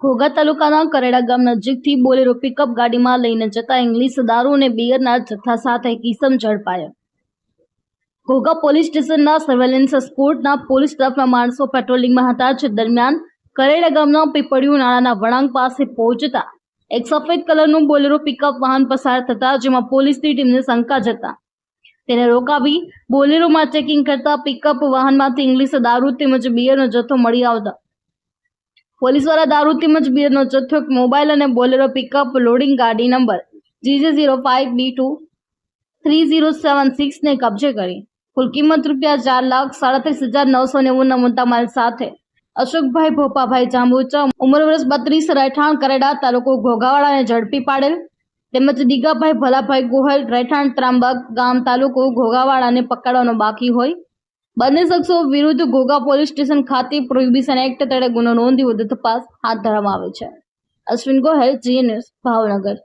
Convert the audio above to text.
ઘોઘા તાલુકાના કરેડા ગામ નજીકથી બોલેરો પિકઅપ ગાડીમાં લઈને જતા ઇંગ્લિશ દારૂ અને બિયરના જથ્થા સાથે એક ઈસમ ઝડપાયો। ઘોઘા પોલીસ સ્ટેશનના સર્વેલન્સ સ્કોડના પોલીસ સ્ટાફના માણસો પેટ્રોલિંગમાં હતા જે દરમિયાન કરેડા ગામના પીપળિયું નાળાના વળાંક પાસે પહોંચતા એક સફેદ કલરનું બોલેરો પિકઅપ વાહન પસાર થતા જેમાં પોલીસની ટીમને શંકા જતા તેને રોકાવી બોલેરોમાં ચેકિંગ કરતા પિકઅપ વાહનમાંથી ઇંગ્લિશ દારૂ તેમજ બિયરનો જથ્થો મળી આવતા પોલીસ દ્વારા દારૂ તેમજ બિયરનો જથ્થો એક મોબાઈલ અને બોલેરો પિકઅપ લોડિંગ ગાડી નંબર GJ05B23076 ને કબજે કરી કુલ કિંમત ₹4,37,990 ના મુદ્દામાલ સાથે અશોકભાઈ ભોપાભાઈ જાંબુચા ઉંમર વર્ષ 32 રહેઠાણ કરેડા તાલુકો ઘોઘાવાડાને ઝડપી પાડેલ તેમજ દીગાભાઈ ભલાભાઈ ગોહેલ રહેઠાણ ત્રાંબક ગામ તાલુકો ઘોઘાવાડાને પકડવાનો બાકી હોય બંને શખ્સો વિરુદ્ધ ઘોઘા પોલીસ સ્ટેશન ખાતે પ્રોહિબિશન એક્ટ તળે ગુનો નોંધી વધુ તપાસ હાથ ધરવામાં આવે છે। અશ્વિન ગોહેલ, જી ન્યૂઝ, ભાવનગર।